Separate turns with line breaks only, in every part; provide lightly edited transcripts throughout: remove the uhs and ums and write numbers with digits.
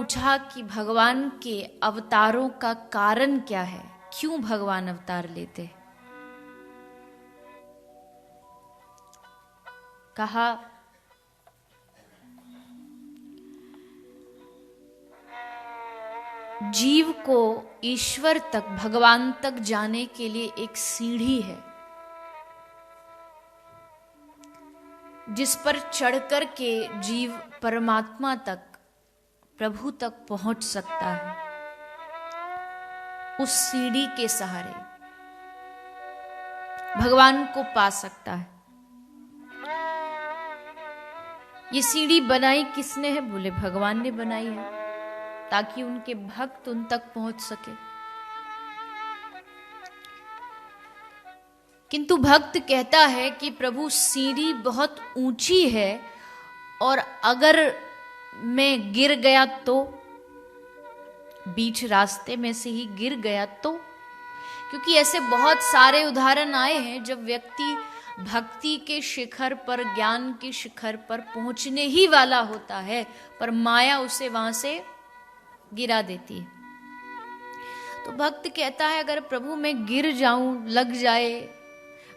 पूछा कि भगवान के अवतारों का कारण क्या है, क्यों भगवान अवतार लेते। कहा जीव को ईश्वर तक, भगवान तक जाने के लिए एक सीढ़ी है जिस पर चढ़कर के जीव परमात्मा तक, प्रभु तक पहुंच सकता है। उस सीढ़ी के सहारे भगवान को पा सकता है। ये सीढ़ी बनाई किसने है? बोले भगवान ने बनाई है, ताकि उनके भक्त उन तक पहुंच सके। किंतु भक्त कहता है कि प्रभु सीढ़ी बहुत ऊंची है और अगर मैं गिर गया तो, बीच रास्ते में से ही गिर गया तो, क्योंकि ऐसे बहुत सारे उदाहरण आए हैं जब व्यक्ति भक्ति के शिखर पर, ज्ञान के शिखर पर पहुंचने ही वाला होता है, पर माया उसे वहां से गिरा देती है। तो भक्त कहता है अगर प्रभु मैं गिर जाऊं, लग जाए,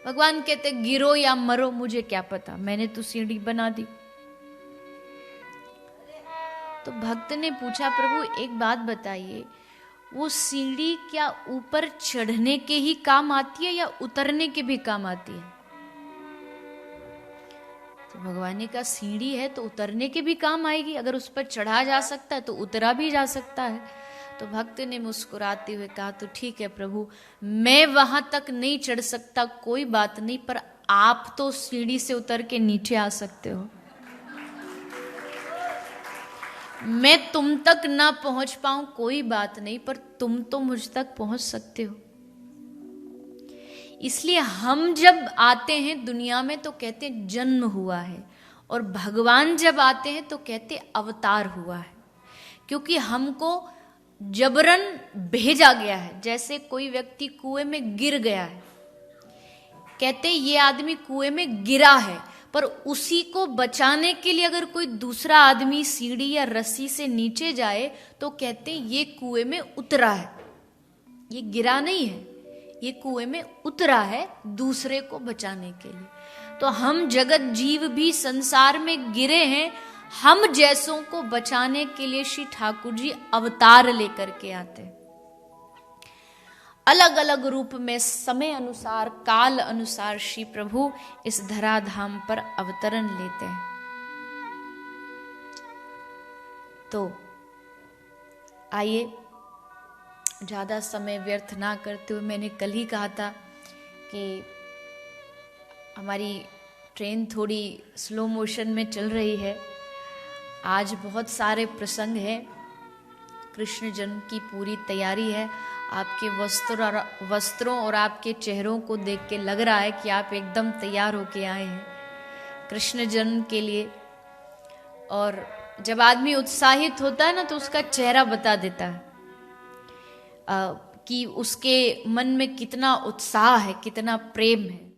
भगवान कहते गिरो या मरो मुझे क्या पता, मैंने तो सीढ़ी बना दी। तो भक्त ने पूछा प्रभु एक बात बताइए, वो सीढ़ी क्या ऊपर चढ़ने के ही काम आती है या उतरने के भी काम आती है? तो भगवान ने कहा सीढ़ी है तो उतरने के भी काम आएगी, अगर उस पर चढ़ा जा सकता है तो उतरा भी जा सकता है। तो भक्त ने मुस्कुराते हुए कहा तो ठीक है प्रभु, मैं वहां तक नहीं चढ़ सकता, कोई बात नहीं, पर आप तो सीढ़ी से उतर के नीचे आ सकते हो। मैं तुम तक ना पहुंच पाऊं कोई बात नहीं, पर तुम तो मुझ तक पहुंच सकते हो। इसलिए हम जब आते हैं दुनिया में तो कहते हैं जन्म हुआ है, और भगवान जब आते हैं तो कहते अवतार हुआ है, क्योंकि हमको जबरन भेजा गया है। जैसे कोई व्यक्ति कुएं में गिर गया है, कहते ये आदमी कुएं में गिरा है, पर उसी को बचाने के लिए अगर कोई दूसरा आदमी सीढ़ी या रस्सी से नीचे जाए तो कहते ये कुएं में उतरा है, ये गिरा नहीं है, ये कुएं में उतरा है दूसरे को बचाने के लिए। तो हम जगत जीव भी संसार में गिरे हैं, हम जैसों को बचाने के लिए श्री ठाकुर जी अवतार लेकर के आते हैं। अलग अलग रूप में, समय अनुसार, काल अनुसार श्री प्रभु इस धराधाम पर अवतरण लेते हैं। तो आइए ज्यादा समय व्यर्थ ना करते हुए, मैंने कल ही कहा था कि हमारी ट्रेन थोड़ी स्लो मोशन में चल रही है। आज बहुत सारे प्रसंग हैं, कृष्ण जन्म की पूरी तैयारी है। आपके वस्त्रों और आपके चेहरों को देख के लग रहा है कि आप एकदम तैयार होके आए हैं कृष्ण जन्म के लिए। और जब आदमी उत्साहित होता है ना तो उसका चेहरा बता देता है कि उसके मन में कितना उत्साह है, कितना प्रेम है।